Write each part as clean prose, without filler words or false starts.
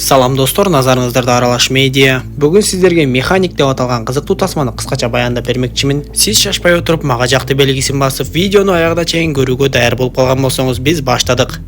Салам достор, назарыңыздарда Аралаш медиа. Бүгін сіздерге механик деп аталған қызықты тасманы қысқаша баяндап бермекчимин. Сиз шашпай отырып, мага жақты белгисин басып, видеону аягына чейин көрүүгө даяр болуп калган болсоңуз, биз баштадык.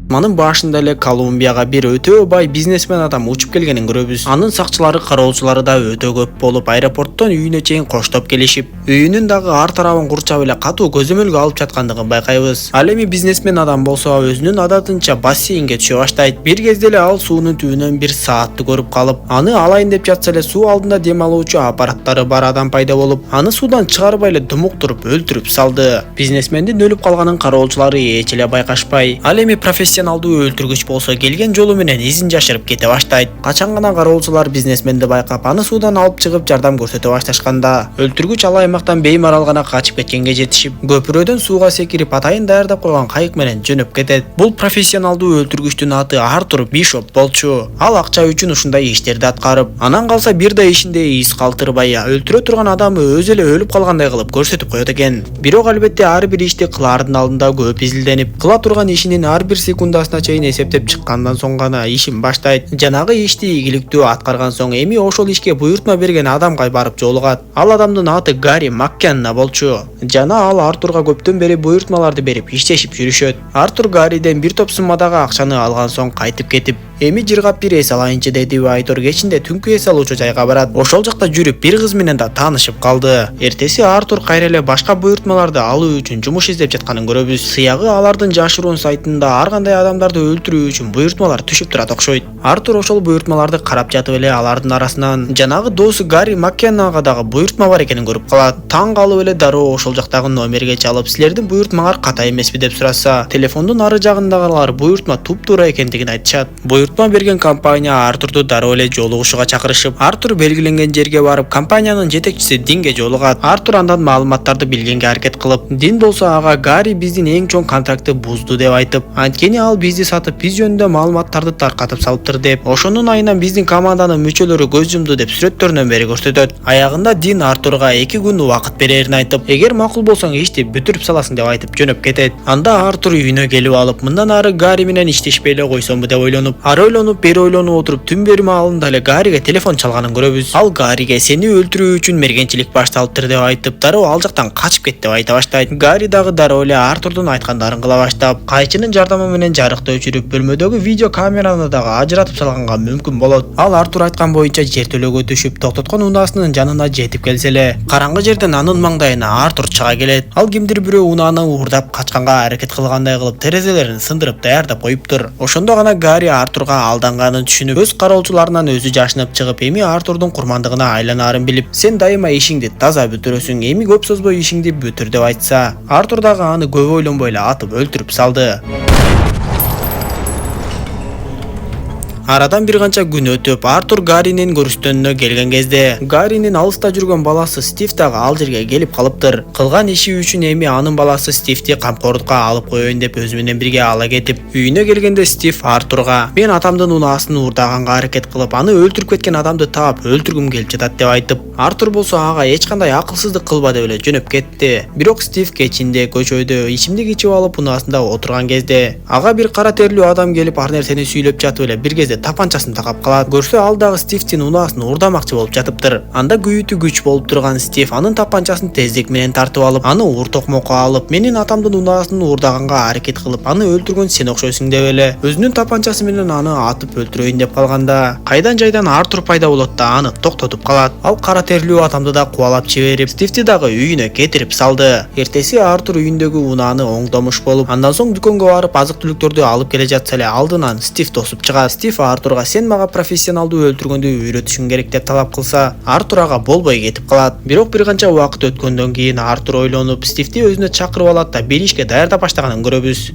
Манын башында эле Колумбияга бир өтө бай бизнесмен адам учуп келгенин көрөбүз. Анын сакчылары, кароолчулары да өтө көп болуп, аэропорттон үйүнө чейин коштоп келишип, үйүнүн дагы ар тарабын курчап эле катуу көзөмөлгө алып жаткандыгын байкайбыз. Ал эми бизнесмен адам болсо өзүнүн адатынча бассейнге түшө баштайт. Бир кезде эле ал суунун түбүнөн бир саатты көрүп калып, аны алайын деп жатса эле суу алдында дем алуучу аппараттары бар адам пайда болуп, аны суудан чыгарбай эле думуктуруп өлтүрүп салды. Бизнесмендин өлүп калганын кароолчулары эч эле байкашпай, ал эми профессионалдуу өлтүргүч болсо келген жолу менен изин жашырып кете баштайт. Качан гана кароолчулар бизнесменди байкап, аны суудан алып чыгып жардам көрсөтө башташканда, өлтүргүч ал аймактан беймарал гана качып кеткенге жетишип, көпүрөдөн сууга секирип атайын даярдап койгон кайык менен жөнөп кетет. Бул профессионалдуу өлтүргүчтүн аты Артур Бишоп болчу. Ал акча үчүн ушундай иштерди аткарып, анан калса бир да ишинде из калтырбай, өлтүрө турган адамы өзү эле өлүп калгандай кылып көрсөтүп коет экен. Бирок албетте ар бир ишти кылаардын алдында көп изилденип, кыла турган ишинин ар бир секундасына чейин эсептеп чыккандан соң гана ишин баштайт. Жанагы ишти ийгиликтүү аткарган соң эми ошол ишке буйртма берген адамга барып жолугат. Ал адамдын аты Гарри Маккенна болчу. Жана ал Артурга көптөн бери буйртмаларды берип иштешип жүрүшөт. Артур Гарриден бир топ суммадагы акчаны алган соң кайтып кетип, эми жыргап бир эс алайынчы деди. Айтор кечинде түнкү эс алуучу жайга барат. Ошол жакта жүрүп бир кыз менен да таанышып калды. Эртеси Артур кайра эле башка буйртмаларды алуу үчүн жумуш издеп жатканын көрөбүз. Сыягы алардын жашыруун сайтында ар кандай адамдарды өлтүрүү үчүн буйртмалар түшүп турат окшойт. Артур ошол буйртмаларды карап жатып эле алардын арасынан жанагы досу Гарри Маккеннага дагы буйртма бар экенин көрүп калат. Таң калып эле дароо ошол жактагы номерге чалып, силердин буйртмаңар ката эмеспи деп сураса, телефондун ары жагындагылар буйртма туп-туура экендигин айтышат. Буйртма берген компания Артурду дароо эле жолугушууга чакырышып, Артур белгиленген жерге барып, компаниянын жетекчиси Динге жолугат. Артур андан маалыматтарды билгенге аракет кылып, Дин болсо ага Гарри биздин эң чоң контрактты бузду деп айтып, анткени ал бизди сатып, биз жөнүндө маалыматтарды таркатып салыптыр деп, ошонун айынан биздин команданын мүчөлөрү көз жумду деп сүрөттөрүнөн бери көрсөтөт. Аягында Дин Артурга 2 күн убакыт берерин айтып, эгер макул болсоң ишти бүтүрүп саласың деп айтып жөнөп кетет. Анда Артур үйүнө келип алып, мындан ары Гарри менен иштешпей эле койсомбу деп ойлонуп, бери ойлонуп отуруп, түн берим маалында эле Гарриге телефон чалганын көрөбүз. Ал Гарриге сени өлтүрүү үчүн мергенчилик башталыптыр деп айтып, дароо ал жактан качып кет деп айта баштайт. Гарри дагы дароо эле Артурдун айткандарын кыла баштап, кайчынын жардамы менен жарыкты өчүрүп, бөлмөдөгү видео камераны дагы ажыратып салганга мүмкүн болот. Ал Артур айткан боюнча жертөлөгө түшүп, токтоткон унаасынын жанына жетип келсе эле, караңгы жерден анын маңдайына Артур чыга келет. Ал кимдир бирөө унааны уурдап качканга аракет кылгандай кылып, терезелерин сындырып даярдап коюптур. Ошондо гана Гарри Артурга алданганын түшүнүп, өз кароолчуларынан өзү жашынып чыгып, эми Артурдун курмандыгына айланаарын билип, сен дайыма ишиңди таза бүтүрөсүң, эми көп созбой ишиңди бүтүр деп айтса, Артур дагы аны көп ойлонбой эле атып өлтүрүп салды. Арадан бир канча күн өтүп, Артур Гарринин көрүстөнүнө келген кезде, Гарринин алыста жүргөн баласы Стив дагы ал жерге келип калыптыр. Кылган иши үчүн эми анын баласы Стивди камкорлукка алып коеюн деп өзү менен бирге ала кетип, үйүнө келгенде Стив Артурга, мен атамдын унаасын уурдаганга аракет кылып, аны өлтүрүп кеткен адамды таап өлтүргүм келип жатат деп айтып, Артур болсо ага эч кандай акылсыздык кылба деп эле жөнөп кетти. Бирок Стив кечинде көчөдө ичимдик ичип алып унаасында отурган кезде, ага бир кара терлүү адам келип ар нерсени сүйлөп жатып эле бир кезде тапанчасын такап калат. Көрсө ал дагы Стивдин унаасын уурдамакчы болуп жатыптыр. Анда күйүтү күч болуп турган Стив анын тапанчасын тездик менен тартып алып, аны уур токмокко алып, менин атамдын унаасын уурдаганга аракет кылып, аны өлтүргөн сен окшойсуң деп эле өзүнүн тапанчасы менен аны атып өлтүрөйүн деп калганда, кайдан жайдан Артур пайда болот да аны токтотуп калат. Ал кара терлүү атамды да кубалап жиберип, Стивди дагы үйүнө кетирип салды. Эртеси Артур үйүндөгү унааны оңдомуш болуп, андан соң дүкөнгө барып азык түлүктөрдү алып келе жатса эле, алдынан Стив тосуп чыгат. Стив Артурга сен мага профессионалдуу өлтүргөндү үйрөтүшүң керек деп талап кылса, Артур ага болбой кетип калат. Бирок бир канча убакыт өткөндөн кийин Артур ойлонуп, Стивди өзүнө чакырып алат да бир ишке даярдап баштаганын көрөбүз.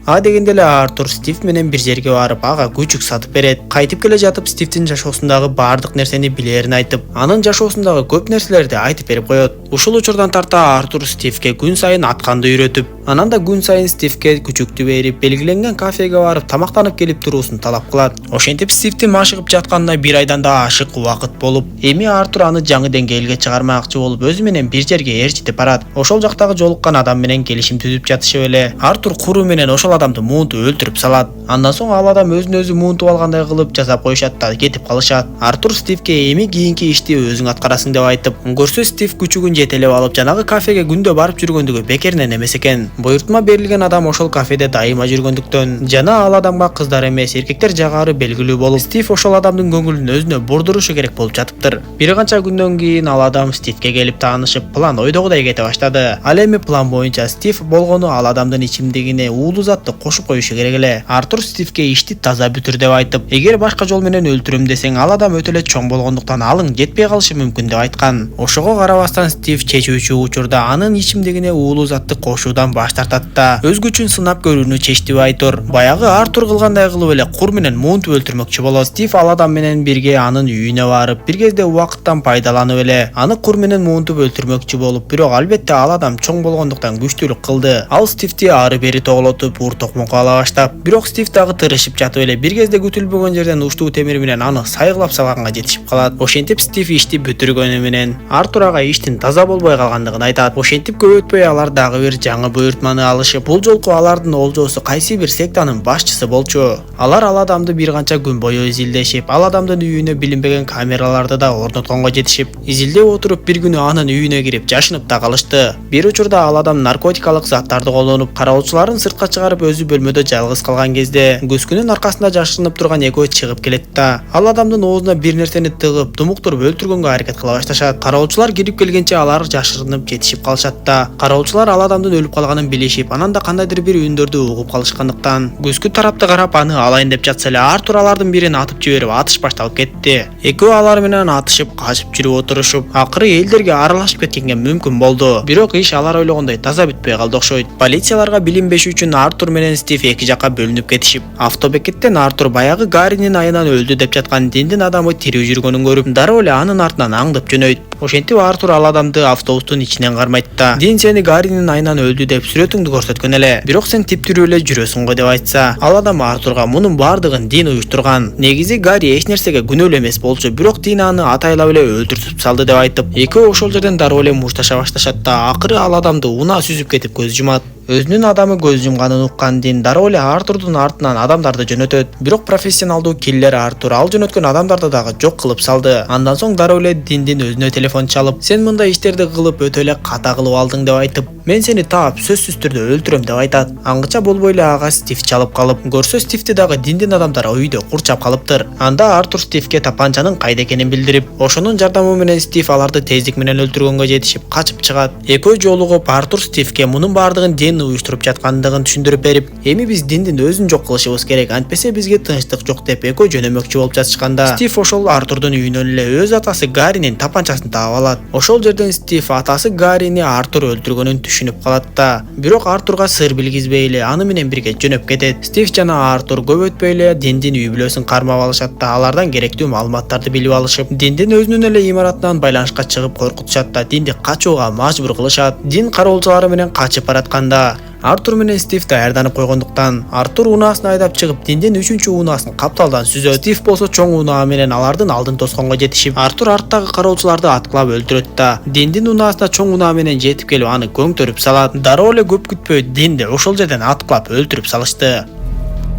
А дегенде эле Артур Стив менен бир жерге барып, ага күчүк сатып берет. Кайтып келе жатып, Стивдин жашоосундагы баардык нерсени билерин айтып, анын жашоосундагы көп нерселерди айтып берип коет. Ушул учурдан тарта Артур Стивге күн сайын атканды үйрөтүп, анан да күн сайын Стивге күчүктү берип, белгиленген кафеге барып тамактанып келип туруусун талап кылат. Ошентип Стивдин машыгып жатканына бир айдан да ашык убакыт болуп, эми Артур аны жаңы деңгээлге чыгармакчы болуп, өзү менен бир жерге ээрчитип барат. Ошол жактагы жолуккан адам менен келишим түзүп жатышып эле, Артур куру менен ошол ал адамды муунтуп өлтүрүп салат. Андан соң ал адам өзүн өзү муунтуп алгандай кылып жасап коюшат да кетип калышат. Артур Стивке эми кийинки ишти өзүң аткарасың деп айтып, көрсө Стив күчүгүн жетелеп алып жанагы кафеге күндө барып жүргөндүгү бекеринен эмес экен. Буйртма берилген адам ошол кафеде дайыма жүргөндүктөн жана ал адамга кыздар эмес эркектер жагары белгилүү болуп, Стив ошол адамдын көңүлүн өзүнө бурдурушу керек болуп жатыптыр. Бир канча күндөн кийин ал адам Стивке келип таанышып, план ойдогудай кете баштады. Ал эми план боюнча Стив болгону ал адамдын ичимдигине уулуу затты кошуп коюшу керек эле. Артур Стивке ишти таза бүтүр деп айтып, эгер башка жол менен өлтүрөм десең, ал адам өтө эле чоң болгондуктан алың жетпей калышы мүмкүн деп айткан. Ошого карабастан Стив чечүүчү учурда анын ичимдигине уулуу затты кошуудан баш тартат да өз күчүн сынап көрүүнү чечти Айтур. Баягы Артур кылгандай кылып эле кур менен муунтуп өлтүрмөкчү болот. Стив ал адам менен бирге анын үйүнө барып, бир кезде убакыттан пайдаланып эле аны кур менен муунтуп өлтүрмөкчү болуп, бирок албетте ал адам чоң болгондуктан күчтүүлүк кылды. Ал Стивти ары бери тоглотуп, ур токмокко ала баштап, бирок Стив дагы тырышып жатып эле бир кезде күтүлбөгөн жерден уштуу темир менен аны сайгылап салганга жетишип калат. Ошентип Стив ишти бүтүргөнү менен Артур ага иштин таза болбой калгандыгын айтат. Ошентип көп өтпөй алар дагы бир жаңы буйртманы алышып, бул жолку алардын олжосу кайсы бир сектанын башчысы болчу. Алар ал адамды бир канча күн бою изилдешип, ал адамдын үйүнө билинбеген камераларды да орнотконго жетишип, изилдеп отуруп бир күнү анын үйүнө кирип жашынып да калышты. Бир учурда ал адам наркотикалык заттарды колдонуп, кароочуларын сыртка чыгарып өзү бөлмөдө жалгыз калган кезде көскүнүн аркасында жашынып турган экөө чыгып келет да ал адамдын оозуна бир нерсени тыгып, думуктуруп өлтүргөнгө аракет кыла башташат. Кароочулар кирип келгенче алар жашырынып жетишип калышат да кароочулар ал адамдын өлүп калганын билишип, анан да кандайдыр бир үндөрдү угуп калышкандыктан көскү тарапты карап аны алайын деп жатса эле Артур алардын бирин атып жиберип, атыш башталып кетти. Экөө алар менен атышып, качып жүрүп отурушуп, акыры элдерге аралашып кеткенге мүмкүн болду. Бирок иш алар ойлогондой таза бүтпөй калды окшойт. Полицияларга билинбеш үчүн Артур менен Стив эки жакка бөлүнүп кетишип, автобекеттен Артур баягы Гаринин айынан өлдү деп жаткан Диндин адамы тирүү жүргөнүн көрүп, дароо эле анын артынан аңдып жөнөйт. Ошентип Артур ал адамды автобустун ичинен кармайт да Дин сени Гаринин айынан өлдү деп сүрөтүңдү көрсөткөн эле, бирок сен типтирүү эле жүрөсүң го деп айтса, ал адам Артурга мунун баардыгын Дин уюштурган. Негизи Гари эч нерсеге күнөөлүү эмес болчу, бирок Дин аны атайлап эле өлтүртүп салды деп айтып, экөө ошол жерден дароо эле мушташа башташат да акыры ал адамды унаа сүзүп кетип көз жумат. Өзүнүн адамы көз жумганын уккан Дин дароо эле Артурдун артынан адамдарды жөнөтөт. Бирок профессионалдуу киллер Артур ал жөнөткөн адамдарды дагы жок кылып салды. Андан соң дароо эле Диндин өзүнө телефон чалып, сен мындай иштерди кылып өтө эле ката кылып алдың деп айтып, мен сени таап сөзсүз түрдө өлтүрөм деп айтат. Аңгыча болбой эле ага Стив чалып калып, көрсө Стивти дагы Диндин адамдары үйдө курчап калыптыр. Анда Артур Стивке тапанчанын кайда экенин билдирип, ошонун жардамы менен Стив аларды тездик менен өлтүргөнгө жетишип качып чыгат. Экөө жолугуп Артур Стивке мунун баардыгын Дин уюштуруп жаткандыгын түшүндүрүп берип, эми биз Диндин өзүн жок кылышыбыз керек, антпесе бизге тынчтык жок деп экөө жөнөмөкчү болуп жатышканда, Стив ошол Артурдун үйүнөн эле өз атасы Гаринин тапанчасын таап алат. Ошол жерден Стив атасы Гарини Артур өлтүргөнүн түшүнүп калат да бирок Артурга сыр билгизбей эле аны менен бирге жөнөп кетет. Стив жана Артур көп өтпөй эле Диндин үй бүлөсүн кармап алышат да алардан керектүү маалыматтарды билип алышып, Диндин өзүнүн эле имаратынан байланышка чыгып коркутушат да Динди качууга мажбур кылышат. Дин кароолчулары менен качып баратканда Артур менен Стив даярданып койгондуктан Артур унаасын айдап чыгып Диндин 3-чү унаасын капталдан сүзөт. Стив болсо чоң унаа менен алардын алдын тосконго жетишип, Артур арттагы кароочуларды аткылап өлтүрөт да Диндин унаасына чоң унаа менен жетип келип аны көңтөрүп салат. Дароо эле көп күтпөй Динди ошол жерден аткылап өлтүрүп салышты.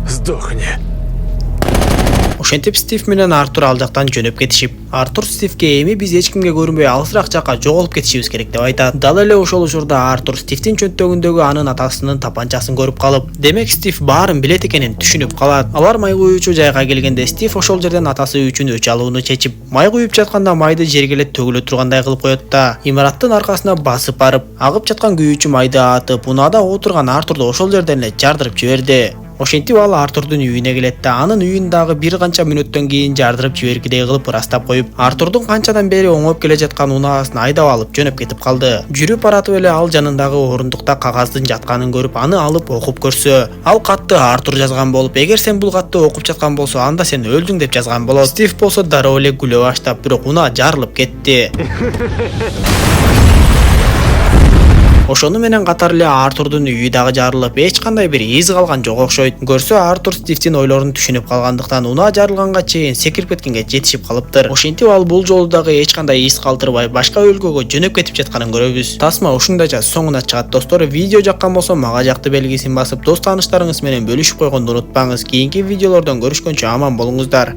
Сдохни. Ошентип Стив менен Артур ал жактан жөнөп кетишип, Артур Стивке эми биз эч кимге көрүнбөй алысыраак жакка жоголуп кетишибиз керек деп айтат. Дал эле ошол учурда Артур Стивдин чөнтөгүндөгү анын атасынын тапанчасын көрүп калып, демек Стив баарын билет экенин түшүнүп калат. Алар май куюучу жайга келгенде Стив ошол жерден атасы үчүн өч алууну чечип, май куюп жатканда майды жерге эле төгүлө тургандай кылып коет да имараттын аркасына басып барып, агып жаткан күйүүчү майды атып, унаада отурган Артурду ошол жерден эле жардырып жиберди. Ошентип ал Артурдун үйүнө келет да анын үйүн дагы бир канча мүнөттөн кийин жардырып жибергидей кылып ырастап коюп, Артурдун канчадан бери оңоп келе жаткан унаасын айдап алып жөнөп кетип калды. Жүрүп баратып эле ал жанындагы орундукта кагаздын жатканын көрүп, аны алып окуп көрсө, ал катты Артур жазган болуп, эгер сен бул катты окуп жаткан болсо, анда сен өлдүң деп жазган болот. Стив болсо дароо эле күлө баштап, бирок унаа жарылып кетти. Ошону менен катар эле Артурдун үйү дагы жарылып, эч кандай бир из калган жок окшойт. Көрсө Артур Стивдин ойлорун түшүнүп калгандыктан унаа жарылганга чейин секирип кеткенге жетишип калыптыр. Ошентип ал бул жолу дагы эч кандай из калтырбай башка өлкөгө жөнөп кетип жатканын көрөбүз. Тасма ушундайча соңуна чыгат достор. Видео жаккан болсо мага жакты белгисин басып, дос тааныштарыңыз менен бөлүшүп койгонду унутпаңыз. Кийинки видеолордон көрүшкөнчө аман болуңуздар.